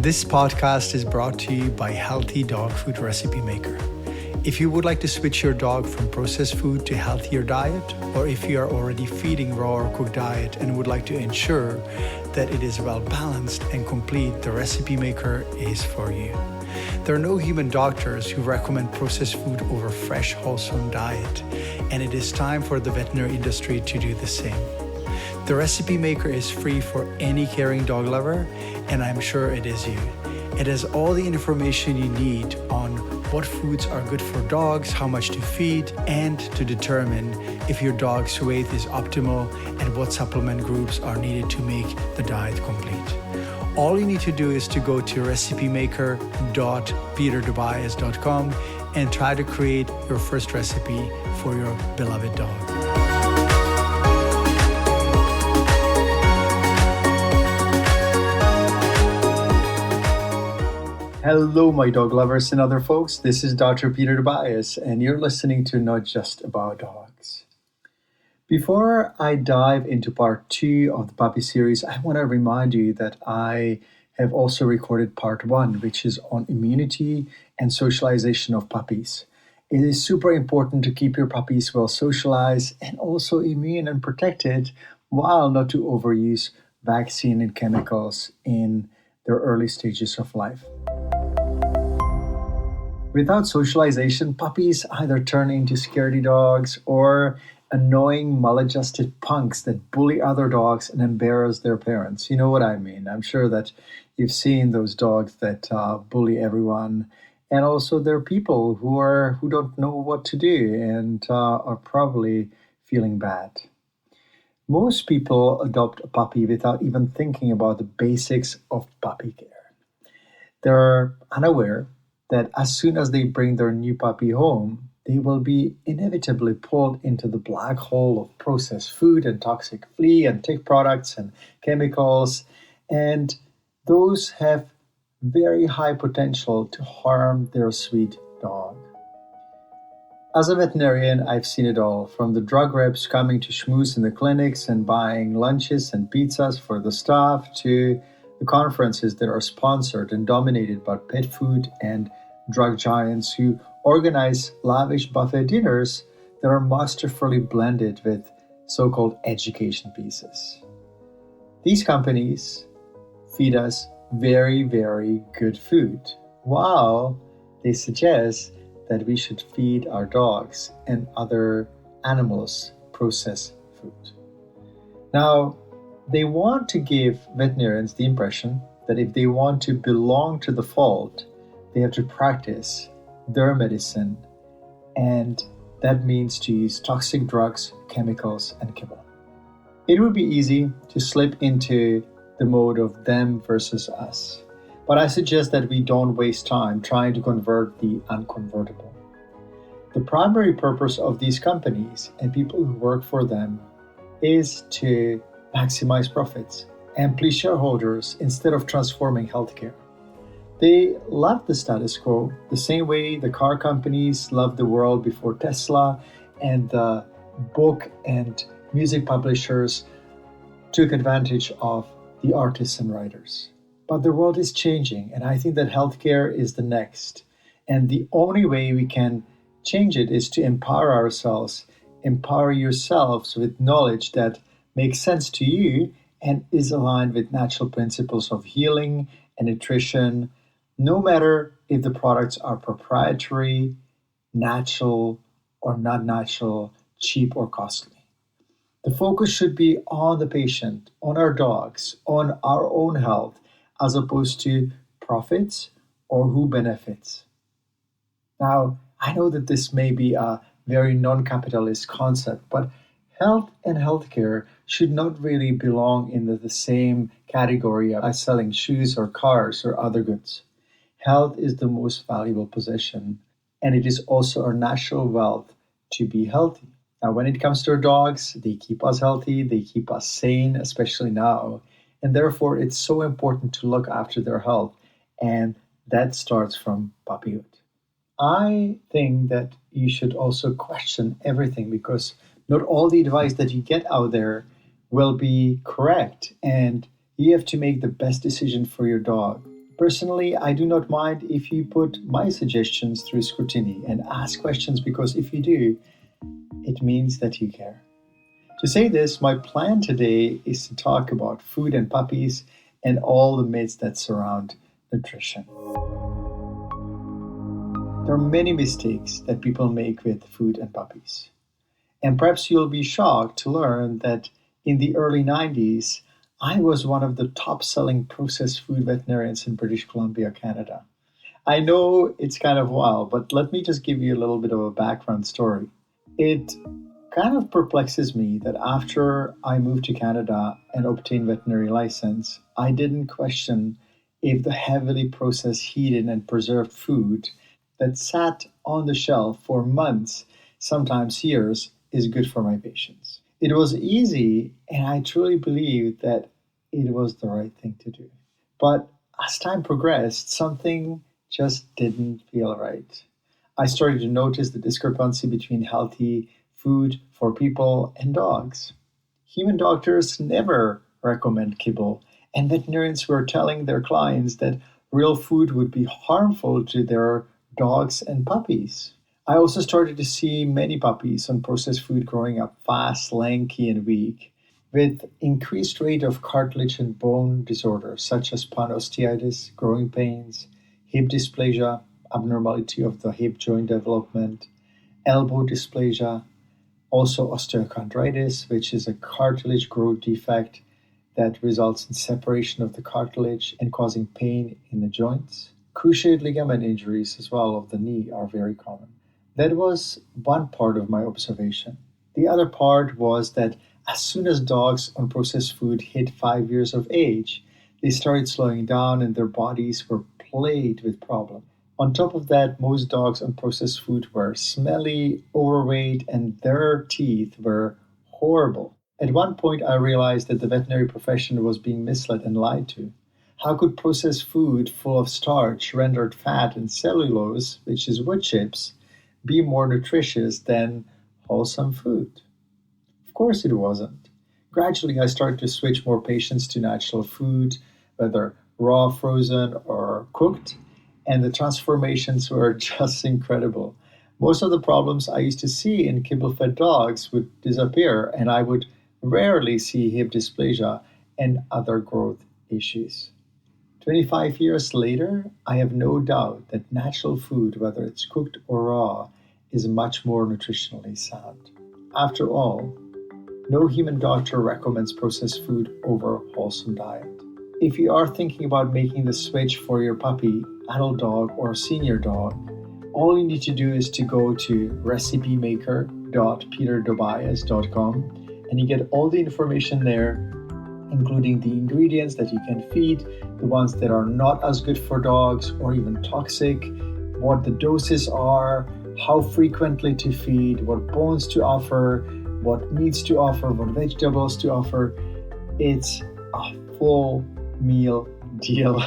This podcast is brought to you by Healthy Dog Food Recipe Maker. If you would like to switch your dog from processed food to healthier diet, or if you are already feeding raw or cooked diet and would like to ensure that it is well balanced and complete, the Recipe Maker is for you. There are no human doctors who recommend processed food over fresh, wholesome diet, and it is time for the veterinary industry to do the same. The Recipe Maker is free for any caring dog lover, and I'm sure it is you. It has all the information you need on what foods are good for dogs, how much to feed, and to determine if your dog's weight is optimal and what supplement groups are needed to make the diet complete. All you need to do is to go to recipemaker.peterdobias.com and try to create your first recipe for your beloved dog. Hello, my dog lovers and other folks. This is Dr. Peter Dobias, and you're listening to Not Just About Dogs. Before I dive into part 2 of the puppy series, I want to remind you that I have also recorded part 1, which is on immunity and socialization of puppies. It is super important to keep your puppies well socialized and also immune and protected, while not to overuse vaccine and chemicals in their early stages of life. Without socialization, puppies either turn into scaredy dogs or annoying, maladjusted punks that bully other dogs and embarrass their parents. You know what I mean. I'm sure that you've seen those dogs that bully everyone, and also there are people who don't know what to do and are probably feeling bad. Most people adopt a puppy without even thinking about the basics of puppy care. They're unaware that as soon as they bring their new puppy home, they will be inevitably pulled into the black hole of processed food and toxic flea and tick products and chemicals, and those have very high potential to harm their sweet dog. As a veterinarian, I've seen it all, from the drug reps coming to schmooze in the clinics and buying lunches and pizzas for the staff, to the conferences that are sponsored and dominated by pet food and drug giants who organize lavish buffet dinners that are masterfully blended with so-called education pieces. These companies feed us very, very good food, while they suggest that we should feed our dogs and other animals processed food. Now, they want to give veterinarians the impression that if they want to belong to the fold, they have to practice their medicine, and that means to use toxic drugs, chemicals, and kibble. It would be easy to slip into the mode of them versus us, but I suggest that we don't waste time trying to convert the unconvertible. The primary purpose of these companies and people who work for them is to maximize profits and please shareholders instead of transforming healthcare. They love the status quo the same way the car companies loved the world before Tesla, and the book and music publishers took advantage of the artists and writers. But the world is changing, and I think that healthcare is the next. And the only way we can change it is to empower ourselves, empower yourselves with knowledge that makes sense to you and is aligned with natural principles of healing and nutrition, no matter if the products are proprietary, natural, or not natural, cheap or costly. The focus should be on the patient, on our dogs, on our own health, as opposed to profits or who benefits. Now, I know that this may be a very non-capitalist concept, but health and healthcare should not really belong in the same category as selling shoes or cars or other goods. Health is the most valuable possession, and it is also our natural wealth to be healthy. Now, when it comes to our dogs, they keep us healthy, they keep us sane, especially now, and therefore it's so important to look after their health, and that starts from puppyhood. I think that you should also question everything, because not all the advice that you get out there will be correct, and you have to make the best decision for your dog Personally, I do not mind if you put my suggestions through scrutiny and ask questions because if you do, it means that you care. To say this, my plan today is to talk about food and puppies and all the myths that surround nutrition. There are many mistakes that people make with food and puppies. And perhaps you'll be shocked to learn that in the early 90s, I was one of the top selling processed food veterinarians in British Columbia, Canada. I know it's kind of wild, but let me just give you a little bit of a background story. It kind of perplexes me that after I moved to Canada and obtained veterinary license, I didn't question if the heavily processed, heated, and preserved food that sat on the shelf for months, sometimes years, is good for my patients. It was easy, and I truly believed that it was the right thing to do. But as time progressed, something just didn't feel right. I started to notice the discrepancy between healthy food for people and dogs. Human doctors never recommend kibble, and veterinarians were telling their clients that real food would be harmful to their dogs and puppies. I also started to see many puppies on processed food growing up fast, lanky, and weak, with increased rate of cartilage and bone disorders such as osteitis, growing pains, hip dysplasia, abnormality of the hip joint development, elbow dysplasia, also osteochondritis, which is a cartilage growth defect that results in separation of the cartilage and causing pain in the joints. Cruciate ligament injuries as well of the knee are very common. That was one part of my observation. The other part was that as soon as dogs on processed food hit 5 years of age, they started slowing down and their bodies were plagued with problems. On top of that, most dogs on processed food were smelly, overweight, and their teeth were horrible. At one point, I realized that the veterinary profession was being misled and lied to. How could processed food full of starch, rendered fat, and cellulose, which is wood chips, be more nutritious than wholesome food? Of course it wasn't. Gradually, I started to switch more patients to natural food, whether raw, frozen, or cooked, and the transformations were just incredible. Most of the problems I used to see in kibble-fed dogs would disappear, and I would rarely see hip dysplasia and other growth issues. 25 years later, I have no doubt that natural food, whether it's cooked or raw, is much more nutritionally sound. After all, no human doctor recommends processed food over wholesome diet. If you are thinking about making the switch for your puppy, adult dog, or senior dog, all you need to do is to go to recipemaker.peterdobias.com and you get all the information there, including the ingredients that you can feed, the ones that are not as good for dogs or even toxic, what the doses are, how frequently to feed, what bones to offer, what meats to offer, what vegetables to offer. It's a full meal deal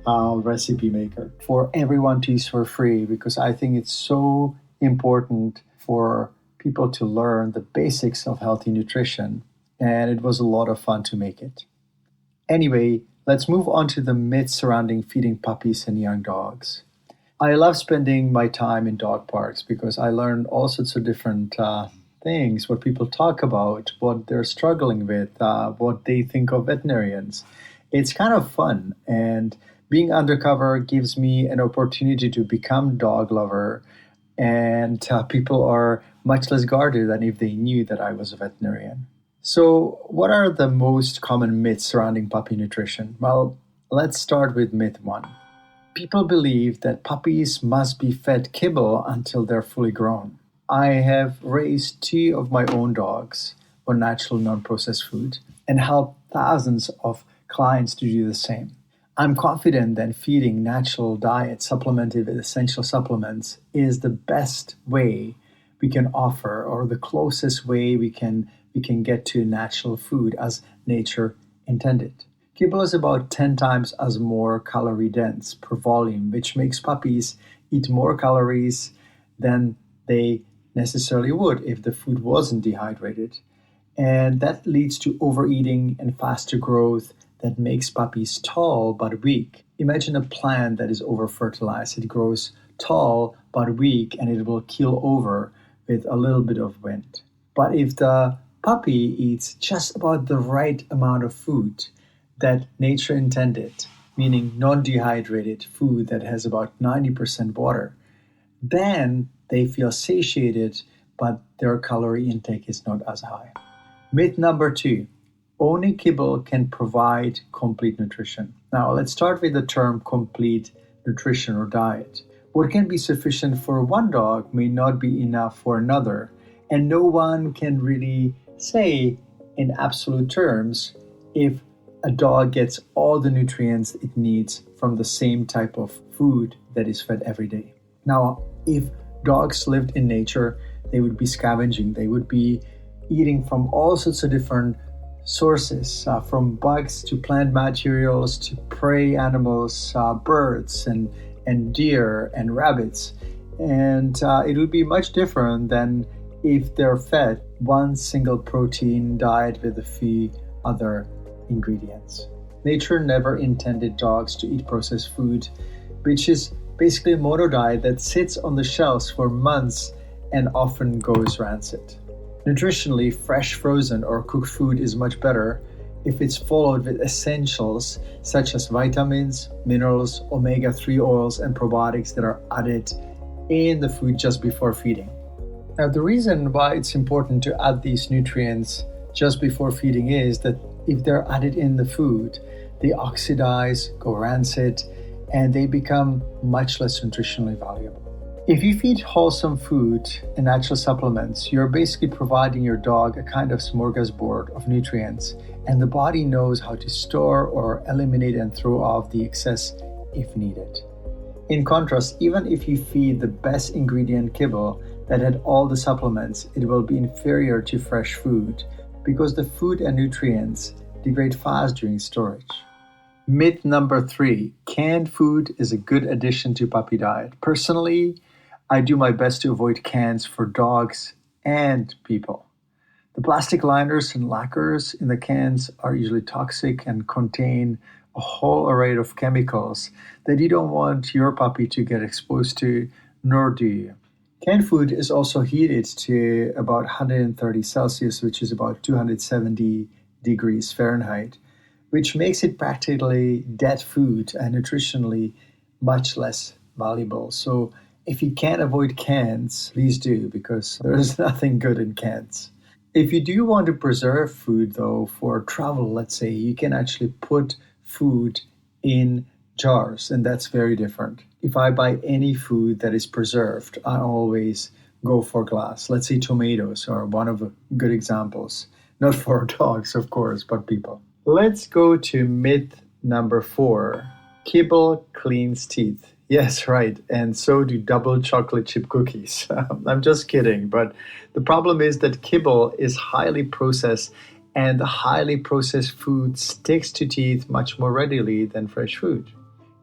recipe maker for everyone to use for free because I think it's so important for people to learn the basics of healthy nutrition, and it was a lot of fun to make it. Anyway, let's move on to the myths surrounding feeding puppies and young dogs. I love spending my time in dog parks because I learn all sorts of different things, what people talk about, what they're struggling with, what they think of veterinarians. It's kind of fun, and being undercover gives me an opportunity to become dog lover, and people are much less guarded than if they knew that I was a veterinarian. So, what are the most common myths surrounding puppy nutrition? Well, let's start with myth one. People believe that puppies must be fed kibble until they're fully grown. I have raised 2 of my own dogs on natural non-processed food and helped thousands of clients to do the same. I'm confident that feeding natural diet supplemented with essential supplements is the best way we can offer, or the closest way we can get to natural food as nature intended. Kibble is about 10 times as more calorie dense per volume, which makes puppies eat more calories than they necessarily would if the food wasn't dehydrated. And that leads to overeating and faster growth that makes puppies tall but weak. Imagine a plant that is over fertilized. It grows tall but weak and it will keel over with a little bit of wind. But if the puppy eats just about the right amount of food that nature intended, meaning non dehydrated food that has about 90% water, then they feel satiated, but their calorie intake is not as high. Myth number 2, only kibble can provide complete nutrition. Now, let's start with the term complete nutrition or diet. What can be sufficient for one dog may not be enough for another, and no one can really say in absolute terms if a dog gets all the nutrients it needs from the same type of food that is fed every day. Now, if dogs lived in nature, they would be scavenging, they would be eating from all sorts of different sources, from bugs to plant materials to prey animals, birds and deer and rabbits. And it would be much different than if they're fed one single protein diet with a few other ingredients. Nature never intended dogs to eat processed food, which is basically a mono diet that sits on the shelves for months and often goes rancid. Nutritionally, fresh, frozen, or cooked food is much better if it's followed with essentials such as vitamins, minerals, omega-3 oils, and probiotics that are added in the food just before feeding. Now, the reason why it's important to add these nutrients just before feeding is that if they're added in the food, they oxidize, go rancid, and they become much less nutritionally valuable. If you feed wholesome food and natural supplements, you're basically providing your dog a kind of smorgasbord of nutrients, and the body knows how to store or eliminate and throw off the excess if needed. In contrast, even if you feed the best ingredient kibble that had all the supplements, it will be inferior to fresh food because the food and nutrients degrade fast during storage. Myth number 3, canned food is a good addition to puppy diet. Personally, I do my best to avoid cans for dogs and people. The plastic liners and lacquers in the cans are usually toxic and contain a whole array of chemicals that you don't want your puppy to get exposed to, nor do you. Canned food is also heated to about 130 Celsius, which is about 270 degrees Fahrenheit, which makes it practically dead food and nutritionally much less valuable. So if you can't avoid cans, please do, because there is nothing good in cans. If you do want to preserve food, though, for travel, let's say, you can actually put food in jars, and that's very different. If I buy any food that is preserved, I always go for glass. Let's say tomatoes are one of the good examples. Not for dogs, of course, but people. Let's go to myth number 4. Kibble cleans teeth. Yes, right. And so do double chocolate chip cookies. I'm just kidding. But the problem is that kibble is highly processed, and the highly processed food sticks to teeth much more readily than fresh food.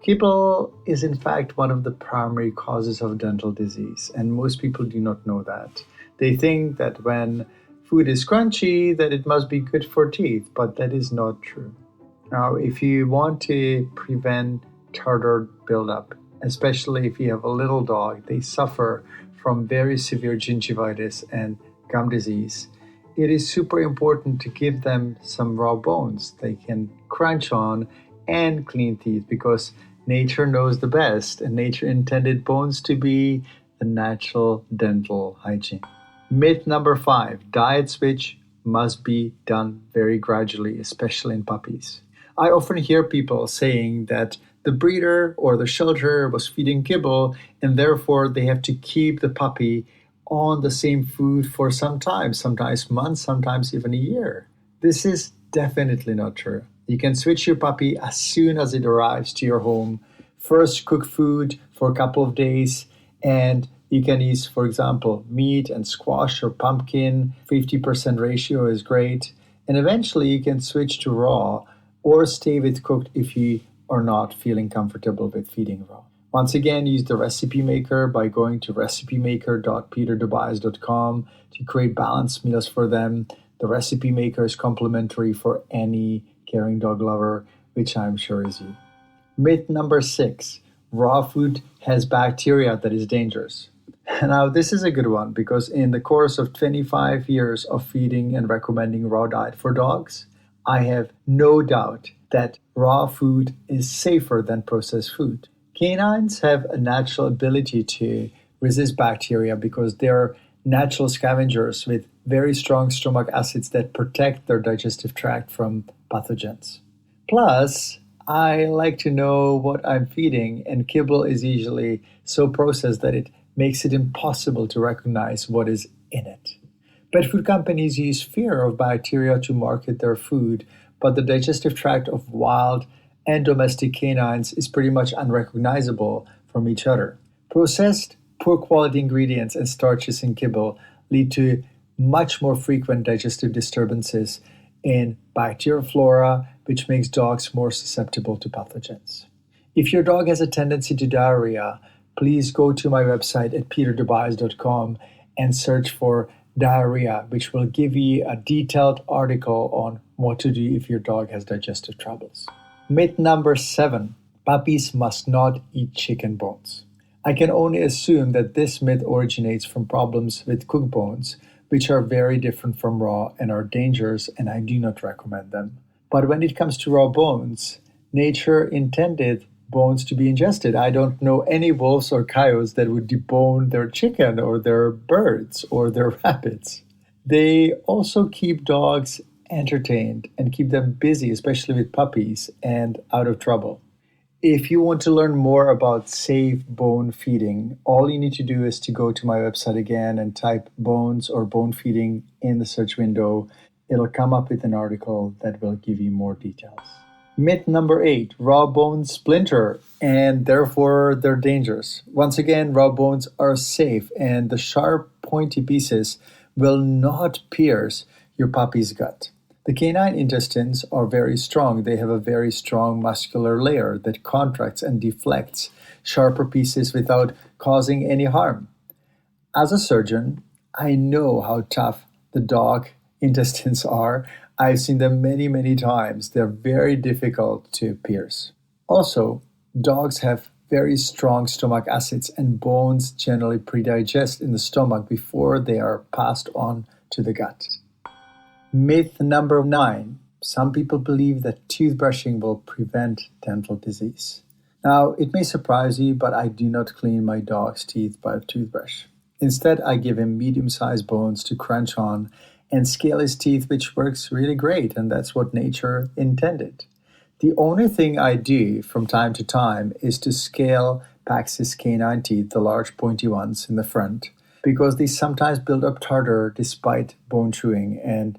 Kibble is in fact one of the primary causes of dental disease, and most people do not know that. They think that when food is crunchy, that it must be good for teeth, but that is not true. Now, if you want to prevent tartar buildup, especially if you have a little dog, they suffer from very severe gingivitis and gum disease, it is super important to give them some raw bones they can crunch on and clean teeth, because nature knows the best, and nature intended bones to be the natural dental hygiene. Myth number 5, diet switch must be done very gradually, especially in puppies. I often hear people saying that the breeder or the shelter was feeding kibble, and therefore they have to keep the puppy on the same food for some time, sometimes months, sometimes even a year. This is definitely not true. You can switch your puppy as soon as it arrives to your home. First, cook food for a couple of days, and you can use, for example, meat and squash or pumpkin. 50% ratio is great. And eventually you can switch to raw or stay with cooked if you are not feeling comfortable with feeding raw. Once again, use the recipe maker by going to recipemaker.peterdobias.com to create balanced meals for them. The recipe maker is complimentary for any caring dog lover, which I'm sure is you. Myth number 6: raw food has bacteria that is dangerous. Now, this is a good one because in the course of 25 years of feeding and recommending raw diet for dogs, I have no doubt that raw food is safer than processed food. Canines have a natural ability to resist bacteria because they're natural scavengers with very strong stomach acids that protect their digestive tract from pathogens. Plus, I like to know what I'm feeding, and kibble is usually so processed that it makes it impossible to recognize what is in it. Pet food companies use fear of bacteria to market their food, but the digestive tract of wild and domestic canines is pretty much unrecognizable from each other. Processed, poor quality ingredients and starches in kibble lead to much more frequent digestive disturbances in bacterial flora, which makes dogs more susceptible to pathogens. If your dog has a tendency to diarrhea, please go to my website at peterdobias.com and search for diarrhea, which will give you a detailed article on what to do if your dog has digestive troubles. Myth number 7: puppies must not eat chicken bones. I can only assume that this myth originates from problems with cooked bones, which are very different from raw and are dangerous, and I do not recommend them. But when it comes to raw bones, nature intended bones to be ingested. I don't know any wolves or coyotes that would debone their chicken or their birds or their rabbits. They also keep dogs entertained and keep them busy, especially with puppies, and out of trouble. If you want to learn more about safe bone feeding, all you need to do is to go to my website again and type bones or bone feeding in the search window. It'll come up with an article that will give you more details. Myth number 8: raw bones splinter and therefore they're dangerous. Once again, raw bones are safe and the sharp, pointy pieces will not pierce your puppy's gut. The canine intestines are very strong. They have a very strong muscular layer that contracts and deflects sharper pieces without causing any harm. As a surgeon, I know how tough the dog intestines are. I've seen them many, many times. They're very difficult to pierce. Also, dogs have very strong stomach acids, and bones generally predigest in the stomach before they are passed on to the gut. Myth number 9: some people believe that toothbrushing will prevent dental disease. Now, it may surprise you, but I do not clean my dog's teeth by a toothbrush. Instead, I give him medium-sized bones to crunch on and scale his teeth, which works really great, and that's what nature intended. The only thing I do from time to time is to scale Pax's canine teeth, the large pointy ones in the front, because they sometimes build up tartar despite bone chewing. And,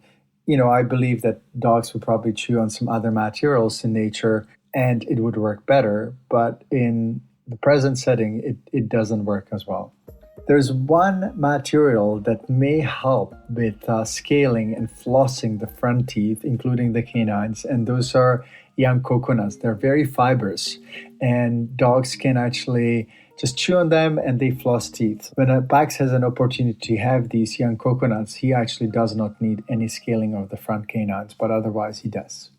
I believe that dogs would probably chew on some other materials in nature and it would work better, but in the present setting, it doesn't work as well. There's one material that may help with scaling and flossing the front teeth, including the canines, and those are young coconuts. They're very fibrous, and dogs can actually just chew on them and they floss teeth. When a Pax has an opportunity to have these young coconuts, he actually does not need any scaling of the front canines, but otherwise he does.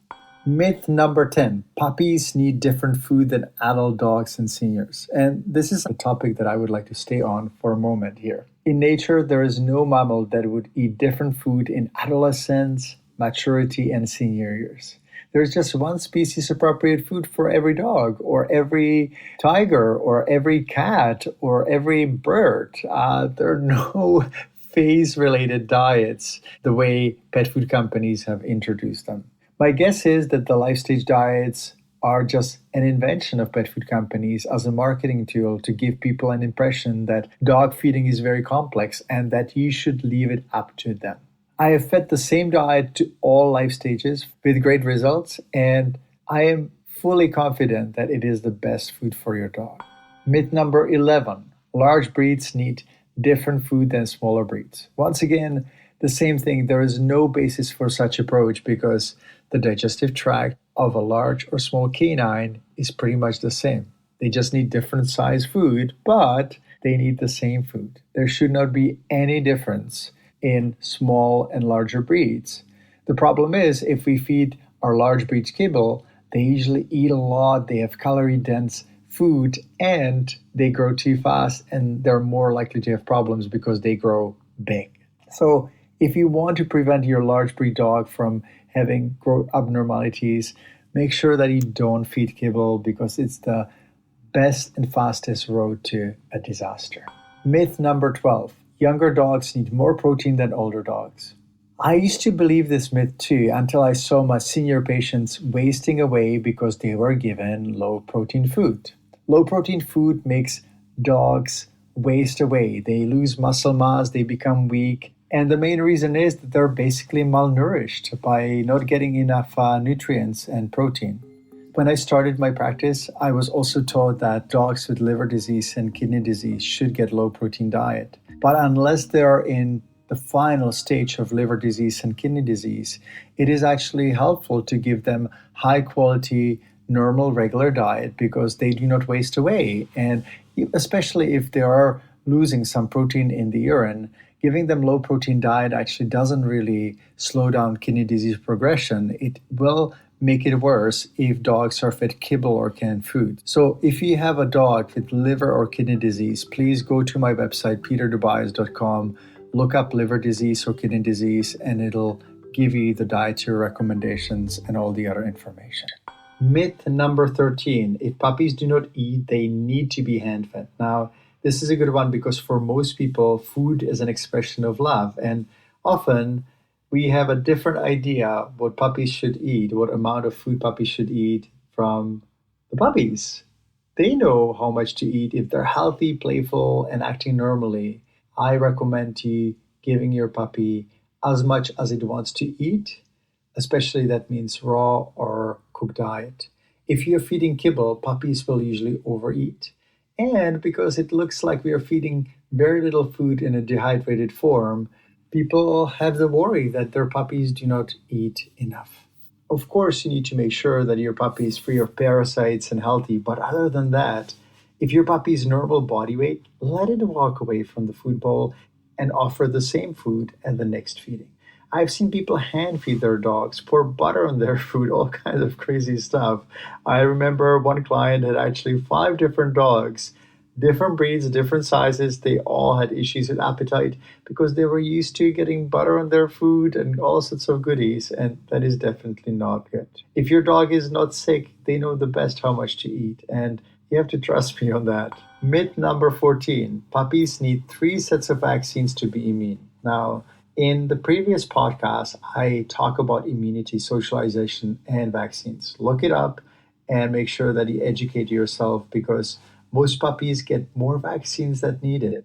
Myth number 10: puppies need different food than adult dogs and seniors. And this is a topic that I would like to stay on for a moment here. In nature, there is no mammal that would eat different food in adolescence, maturity, and senior years. There's just one species appropriate food for every dog, or every tiger, or every cat, or every bird. There are no phase-related diets the way pet food companies have introduced them. My guess is that the life stage diets are just an invention of pet food companies as a marketing tool to give people an impression that dog feeding is very complex and that you should leave it up to them. I have fed the same diet to all life stages with great results, and I am fully confident that it is the best food for your dog. Myth number 11: large breeds need different food than smaller breeds. Once again, the same thing. There is no basis for such approach because the digestive tract of a large or small canine is pretty much the same. They just need different size food, but they need the same food. There should not be any difference in small and larger breeds. The problem is if we feed our large breeds kibble, they usually eat a lot, they have calorie dense food, and they grow too fast, and they're more likely to have problems because they grow big. So if you want to prevent your large breed dog from having growth abnormalities, make sure that you don't feed kibble because it's the best and fastest road to a disaster. Myth number 12. Younger dogs need more protein than older dogs. I used to believe this myth too until I saw my senior patients wasting away because they were given low protein food. Low protein food makes dogs waste away. They lose muscle mass, they become weak. And the main reason is that they're basically malnourished by not getting enough nutrients and protein. When I started my practice, I was also taught that dogs with liver disease and kidney disease should get low protein diet. But unless they are in the final stage of liver disease and kidney disease, it is actually helpful to give them high quality, normal, regular diet because they do not waste away. And especially if they are losing some protein in the urine, giving them low protein diet actually doesn't really slow down kidney disease progression. It will make it worse if dogs are fed kibble or canned food. So if you have a dog with liver or kidney disease, please go to my website, peterdobias.com, look up liver disease or kidney disease, and it'll give you the dietary recommendations and all the other information. Myth number 13. If puppies do not eat, they need to be hand-fed. Now, this is a good one because for most people, food is an expression of love. And often we have a different idea what puppies should eat, what amount of food puppies should eat from the puppies. They know how much to eat. If they're healthy, playful, and acting normally, I recommend you giving your puppy as much as it wants to eat, especially that means raw or cooked diet. If you're feeding kibble, puppies will usually overeat. And because it looks like we are feeding very little food in a dehydrated form, people have the worry that their puppies do not eat enough. Of course, you need to make sure that your puppy is free of parasites and healthy, but other than that, if your puppy is normal body weight, let it walk away from the food bowl and offer the same food at the next feeding. I've seen people hand feed their dogs, pour butter on their food, all kinds of crazy stuff. I remember one client had actually 5 different dogs, different breeds, different sizes. They all had issues with appetite because they were used to getting butter on their food and all sorts of goodies, and that is definitely not good. If your dog is not sick, they know the best how much to eat, and you have to trust me on that. Myth number 14. Puppies need 3 sets of vaccines to be immune. Now, in the previous podcast, I talk about immunity, socialization, and vaccines. Look it up and make sure that you educate yourself because most puppies get more vaccines than needed,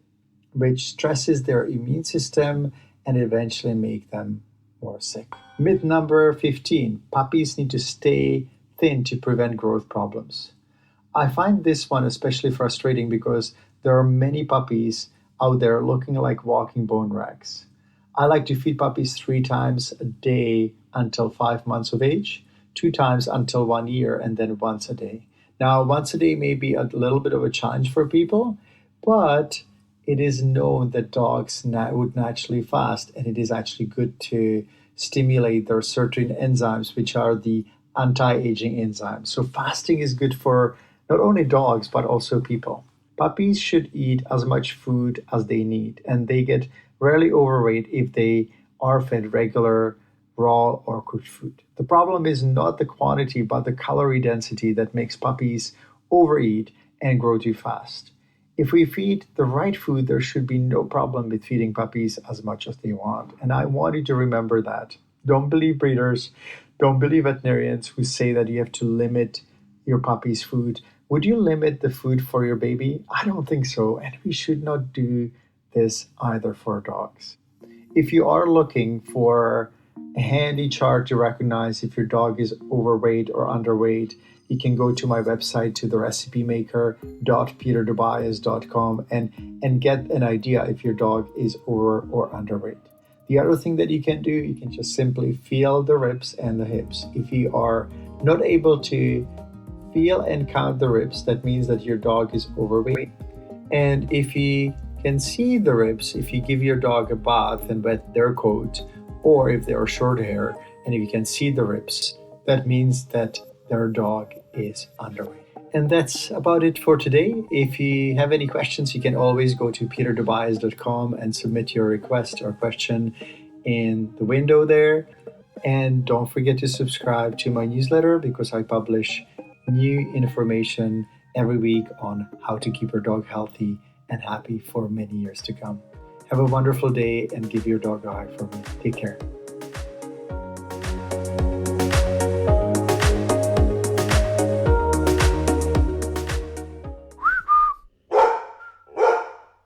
which stresses their immune system and eventually make them more sick. Myth number 15. Puppies need to stay thin to prevent growth problems. I find this one especially frustrating because there are many puppies out there looking like walking bone rags. I like to feed puppies 3 times a day until 5 months of age, 2 times until 1 year, and then once a day. Now, once a day may be a little bit of a challenge for people, but it is known that dogs would naturally fast, and it is actually good to stimulate their certain enzymes, which are the anti-aging enzymes. So fasting is good for not only dogs, but also people. Puppies should eat as much food as they need, and they get rarely overweight if they are fed regular, raw, or cooked food. The problem is not the quantity, but the calorie density that makes puppies overeat and grow too fast. If we feed the right food, there should be no problem with feeding puppies as much as they want. And I want you to remember that. Don't believe breeders, don't believe veterinarians who say that you have to limit your puppy's food. Would you limit the food for your baby? I don't think so. And we should not do this either for dogs. If you are looking for a handy chart to recognize if your dog is overweight or underweight, you can go to my website to the recipemaker.peterdobias.com and get an idea if your dog is over or underweight. The other thing that you can do, you can just simply feel the ribs and the hips. If you are not able to feel and count the ribs, that means that your dog is overweight. And if you can see the ribs, if you give your dog a bath and wet their coat, or if they are short hair, and if you can see the ribs, that means that their dog is underweight. And that's about it for today. If you have any questions, you can always go to peterdobias.com and submit your request or question in the window there. And don't forget to subscribe to my newsletter because I publish new information every week on how to keep your dog healthy and happy for many years to come. Have a wonderful day and give your dog a hug for me. Take care.